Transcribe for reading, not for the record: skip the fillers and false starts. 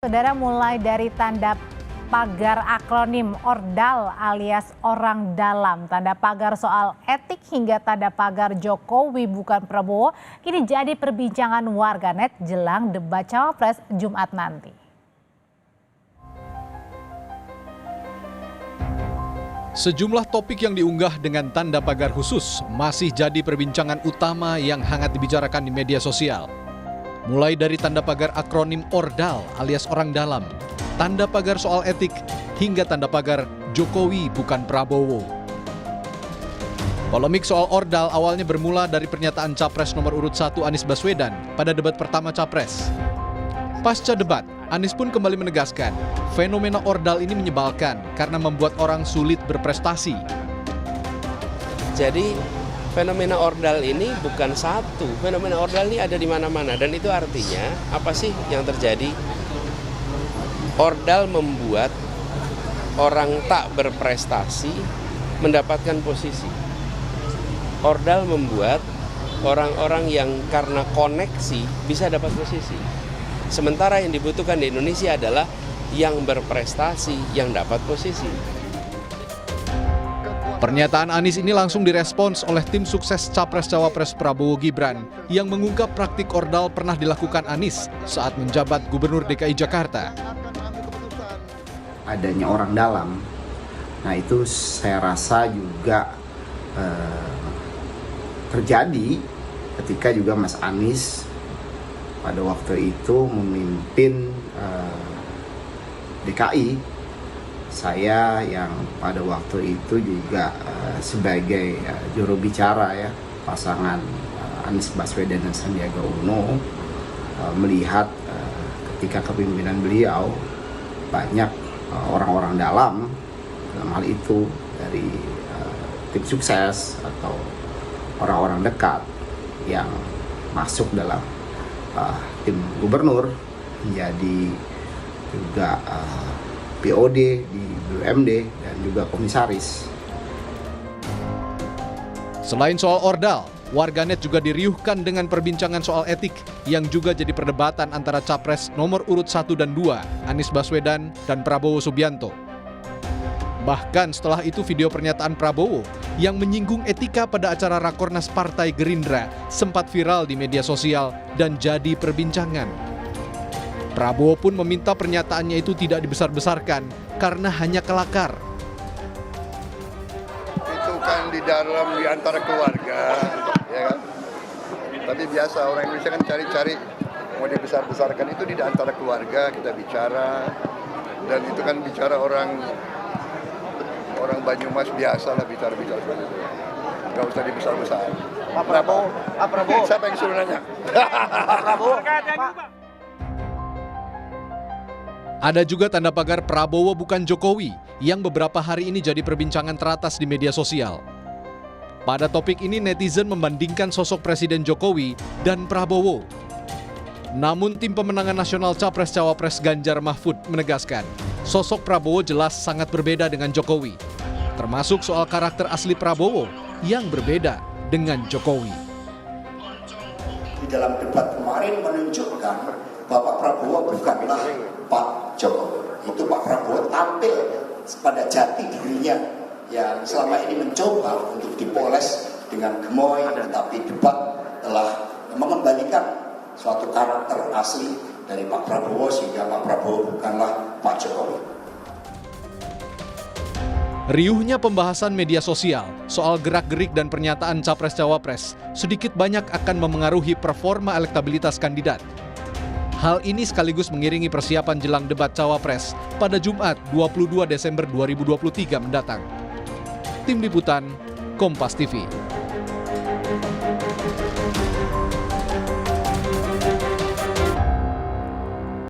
Saudara, mulai dari tanda pagar akronim ORDAL alias orang dalam, tanda pagar soal etik hingga tanda pagar Jokowi bukan Prabowo kini jadi perbincangan warganet jelang debat Cawapres Jumat nanti. Sejumlah topik yang diunggah dengan tanda pagar khusus masih jadi perbincangan utama yang hangat dibicarakan di media sosial. Mulai dari tanda pagar akronim ORDAL alias orang dalam, tanda pagar soal etik, hingga tanda pagar Jokowi bukan Prabowo. Polemik soal ORDAL awalnya bermula dari pernyataan Capres nomor urut 1 Anies Baswedan pada debat pertama Capres. Pasca debat, Anies pun kembali menegaskan, fenomena ORDAL ini menyebalkan karena membuat orang sulit berprestasi. Jadi fenomena ORDAL ini bukan satu, fenomena ORDAL ini ada di mana-mana dan itu artinya apa sih yang terjadi? ORDAL membuat orang tak berprestasi mendapatkan posisi. ORDAL membuat orang-orang yang karena koneksi bisa dapat posisi. Sementara yang dibutuhkan di Indonesia adalah yang berprestasi, yang dapat posisi. Pernyataan Anies ini langsung direspons oleh tim sukses Capres-Cawapres Prabowo Gibran yang mengungkap praktik ORDAL pernah dilakukan Anies saat menjabat Gubernur DKI Jakarta. Adanya orang dalam, nah itu saya rasa juga terjadi ketika juga Mas Anies pada waktu itu memimpin DKI. Saya yang pada waktu itu juga sebagai juru bicara ya pasangan Anies Baswedan dan Sandiaga Uno melihat ketika kepemimpinan beliau banyak orang-orang dalam hal itu dari tim sukses atau orang-orang dekat yang masuk dalam tim gubernur, menjadi juga POD di BUMD dan juga komisaris. Selain soal ORDAL, warganet juga diriuhkan dengan perbincangan soal etik yang juga jadi perdebatan antara Capres nomor urut 1 dan 2, Anies Baswedan dan Prabowo Subianto. Bahkan setelah itu video pernyataan Prabowo yang menyinggung etika pada acara Rakornas Partai Gerindra sempat viral di media sosial dan jadi perbincangan. Prabowo pun meminta pernyataannya itu tidak dibesar-besarkan karena hanya kelakar. Itu kan di antara keluarga, ya kan? Tapi biasa orang Indonesia kan cari-cari mau dibesar-besarkan, itu di antara keluarga kita bicara, dan itu kan bicara orang Banyumas biasa lah bicara-bicara seperti itu. Nggak usah dibesar-besar. Pak Prabowo. Siapa yang suruh nanya? Pak Prabowo. Ada juga tanda pagar Prabowo bukan Jokowi yang beberapa hari ini jadi perbincangan teratas di media sosial. Pada topik ini netizen membandingkan sosok Presiden Jokowi dan Prabowo. Namun tim pemenangan nasional Capres-Cawapres Ganjar Mahfud menegaskan, sosok Prabowo jelas sangat berbeda dengan Jokowi, termasuk soal karakter asli Prabowo yang berbeda dengan Jokowi. Di dalam debat kemarin menunjukkan Bapak Prabowo bukanlah Pak Jokowi. Itu Pak Prabowo tampil pada jati dirinya yang selama ini mencoba untuk dipoles dengan gemoy, tetapi debat telah mengembalikan suatu karakter asli dari Pak Prabowo sehingga Pak Prabowo bukanlah Pak Jokowi. Riuhnya pembahasan media sosial soal gerak-gerik dan pernyataan Capres-Cawapres sedikit banyak akan memengaruhi performa elektabilitas kandidat. Hal ini sekaligus mengiringi persiapan jelang debat Cawapres pada Jumat 22 Desember 2023 mendatang. Tim Liputan, Kompas TV.